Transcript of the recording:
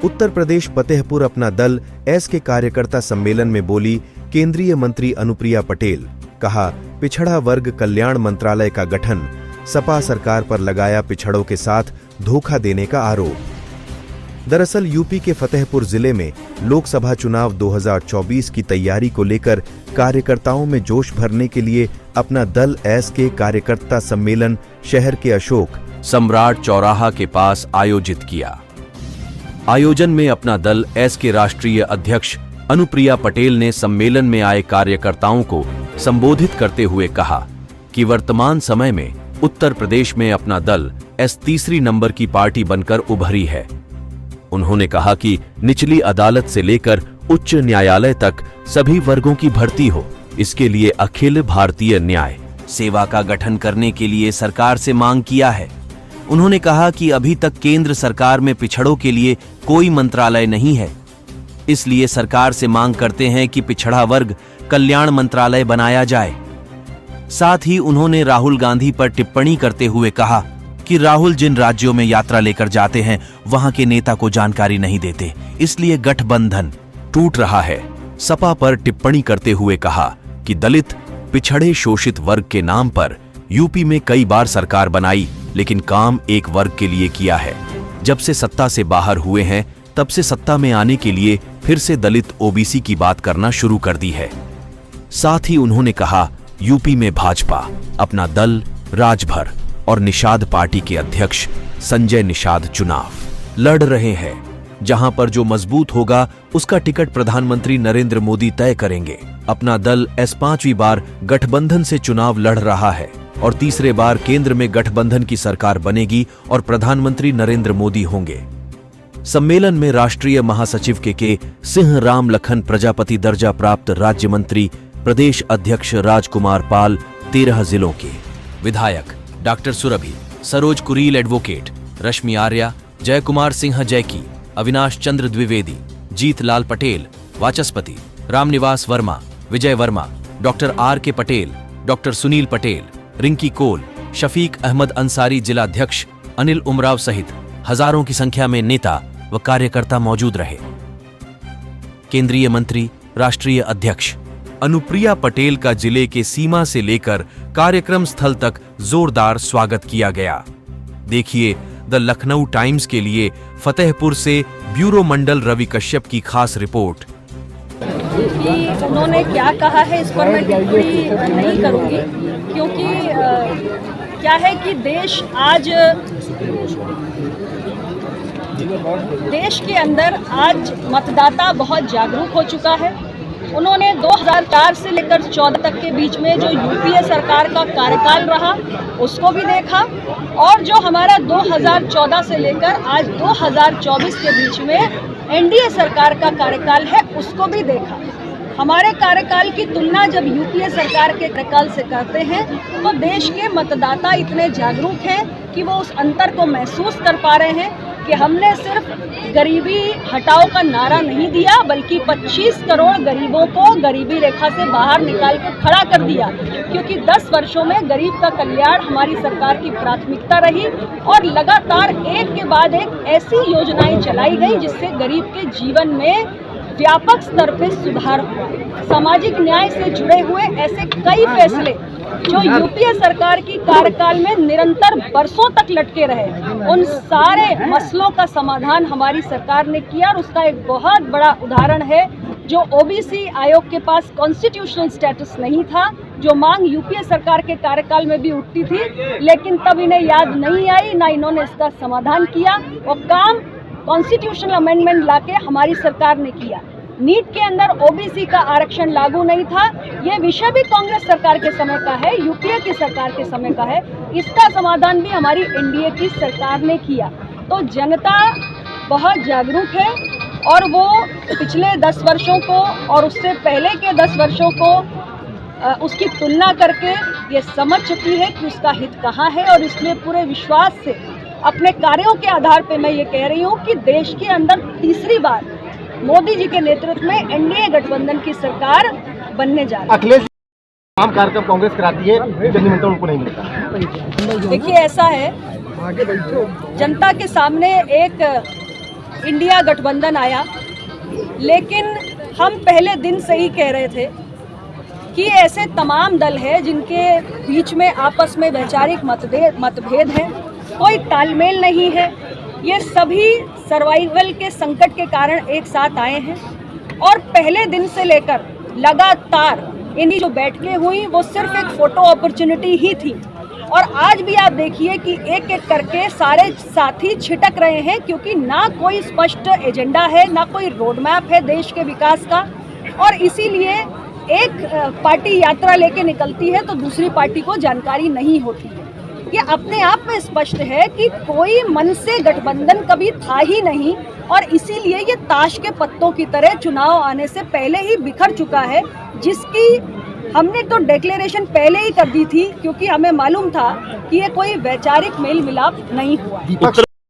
उत्तर प्रदेश फतेहपुर अपना दल एस के कार्यकर्ता सम्मेलन में बोली केंद्रीय मंत्री अनुप्रिया पटेल। कहा, पिछड़ा वर्ग कल्याण मंत्रालय का गठन, सपा सरकार पर लगाया पिछड़ों के साथ धोखा देने का आरोप। दरअसल यूपी के फतेहपुर जिले में लोकसभा चुनाव 2024 की तैयारी को लेकर कार्यकर्ताओं में जोश भरने के लिए अपना दल एस के कार्यकर्ता सम्मेलन शहर के अशोक सम्राट चौराहा के पास आयोजित किया। आयोजन में अपना दल एस के राष्ट्रीय अध्यक्ष अनुप्रिया पटेल ने सम्मेलन में आए कार्यकर्ताओं को संबोधित करते हुए कहा कि वर्तमान समय में उत्तर प्रदेश में अपना दल एस तीसरी नंबर की पार्टी बनकर उभरी है। उन्होंने कहा कि निचली अदालत से लेकर उच्च न्यायालय तक सभी वर्गों की भर्ती हो, इसके लिए अखिल भारतीय न्याय सेवा का गठन करने के लिए सरकार से मांग किया है। उन्होंने कहा कि अभी तक केंद्र सरकार में पिछड़ों के लिए कोई मंत्रालय नहीं है, इसलिए सरकार से मांग करते हैं कि पिछड़ा वर्ग कल्याण मंत्रालय बनाया जाए। साथ ही उन्होंने राहुल गांधी पर टिप्पणी करते हुए कहा कि राहुल जिन राज्यों में यात्रा लेकर जाते हैं वहां के नेता को जानकारी नहीं देते, इसलिए गठबंधन टूट रहा है। सपा पर टिप्पणी करते हुए कहा कि दलित पिछड़े शोषित वर्ग के नाम पर यूपी में कई बार सरकार बनाई, लेकिन काम एक वर्ग के लिए किया है। जब से सत्ता से बाहर हुए हैं तब से सत्ता में आने के लिए फिर से दलित ओबीसी की बात करना शुरू कर दी है। साथ ही उन्होंने कहा, यूपी में भाजपा अपना दल राजभर और निषाद पार्टी के अध्यक्ष संजय निषाद चुनाव लड़ रहे हैं, जहां पर जो मजबूत होगा उसका टिकट प्रधानमंत्री नरेंद्र मोदी तय करेंगे। अपना दल एस 5वीं बार गठबंधन से चुनाव लड़ रहा है और तीसरे बार केंद्र में गठबंधन की सरकार बनेगी और प्रधानमंत्री नरेंद्र मोदी होंगे। सम्मेलन में राष्ट्रीय महासचिव के सिंह राम लखन प्रजापति दर्जा प्राप्त राज्य मंत्री प्रदेश अध्यक्ष राजकुमार पाल, 13 जिलों के विधायक डॉक्टर सुरभि, सरोज कुरील एडवोकेट, रश्मि आर्या, जय कुमार सिंह जैकी, अविनाश चंद्र द्विवेदी, जीत लाल पटेल, वाचस्पति, रामनिवास वर्मा, विजय वर्मा, डॉक्टर आर के पटेल, डॉक्टर सुनील पटेल, रिंकी कोल, शफीक अहमद अंसारी जिलाध्यक्ष, अनिल उमराव सहित हजारों की संख्या में नेता व कार्यकर्ता मौजूद रहे। केंद्रीय मंत्री राष्ट्रीय अध्यक्ष अनुप्रिया पटेल का जिले के सीमा से लेकर कार्यक्रम स्थल तक जोरदार स्वागत किया गया। देखिए द लखनऊ टाइम्स के लिए फतेहपुर से ब्यूरो मंडल रवि कश्यप की खास रिपोर्ट। कि उन्होंने क्या कहा है इस पर मैं टिप्पणी नहीं करूंगी, क्योंकि क्या है कि देश के अंदर आज मतदाता बहुत जागरूक हो चुका है। उन्होंने 2004 से लेकर 14 तक के बीच में जो यूपीए सरकार का कार्यकाल रहा उसको भी देखा, और जो हमारा 2014 से लेकर आज 2024 के बीच में एनडीए सरकार का कार्यकाल है उसको भी देखा। हमारे कार्यकाल की तुलना जब यूपीए सरकार के कार्यकाल से करते हैं तो देश के मतदाता इतने जागरूक हैं कि वो उस अंतर को महसूस कर पा रहे हैं कि हमने सिर्फ गरीबी हटाओ का नारा नहीं दिया, बल्कि 25 करोड़ गरीबों को गरीबी रेखा से बाहर निकाल कर खड़ा कर दिया। क्योंकि 10 वर्षों में गरीब का कल्याण हमारी सरकार की प्राथमिकता रही और लगातार एक के बाद एक ऐसी योजनाएं चलाई गई जिससे गरीब के जीवन में व्यापक स्तर पर सुधार हुआ। सामाजिक न्याय से जुड़े हुए ऐसे कई फैसले जो यूपीए सरकार की कार्यकाल में निरंतर बरसों तक लटके रहे, उन सारे मसलों का समाधान हमारी सरकार ने किया। और उसका एक बहुत बड़ा उदाहरण है जो ओबीसी आयोग के पास कॉन्स्टिट्यूशनल स्टेटस नहीं था, जो मांग यूपीए सरकार के कार्यकाल में भी उठती थी, लेकिन तब इन्हें याद नहीं आई, ना इन्होंने इसका समाधान किया। वो काम कॉन्स्टिट्यूशनल अमेंडमेंट लाके हमारी सरकार ने किया। नीट के अंदर ओबीसी का आरक्षण लागू नहीं था, ये विषय भी कांग्रेस सरकार के समय का है, यूपीए की सरकार के समय का है। इसका समाधान भी हमारी एनडीए की सरकार ने किया। तो जनता बहुत जागरूक है और वो पिछले 10 वर्षों को और उससे पहले के 10 वर्षों को उसकी तुलना करके ये समझ चुकी है कि उसका हित कहाँ है, और इसलिए पूरे विश्वास से अपने कार्यों के आधार पे मैं ये कह रही हूँ कि देश के अंदर तीसरी बार मोदी जी के नेतृत्व में एनडीए गठबंधन की सरकार बनने जा रही है। अखिलेश तमाम कार्यक्रम कांग्रेस कराती है, जब निमंत्रण उनको नहीं मिलता। देखिए ऐसा है जनता के सामने एक इंडिया गठबंधन आया, लेकिन हम पहले दिन से ही कह रहे थे कि ऐसे तमाम दल हैं जिनके बीच में आपस में वैचारिक मतभेद है, कोई तालमेल नहीं है। ये सभी सर्वाइवल के संकट के कारण एक साथ आए हैं और पहले दिन से लेकर लगातार इनकी जो बैठकें हुई वो सिर्फ एक फोटो अपॉर्चुनिटी ही थी। और आज भी आप देखिए कि एक एक करके सारे साथी छिटक रहे हैं, क्योंकि ना कोई स्पष्ट एजेंडा है, ना कोई रोड मैप है देश के विकास का। और इसीलिए एक पार्टी यात्रा लेके निकलती है तो दूसरी पार्टी को जानकारी नहीं होती है। ये अपने आप में स्पष्ट है कि कोई मन से गठबंधन कभी था ही नहीं और इसीलिए ये ताश के पत्तों की तरह चुनाव आने से पहले ही बिखर चुका है, जिसकी हमने तो डिक्लेरेशन पहले ही कर दी थी, क्योंकि हमें मालूम था कि ये कोई वैचारिक मेल मिलाप नहीं हुआ है।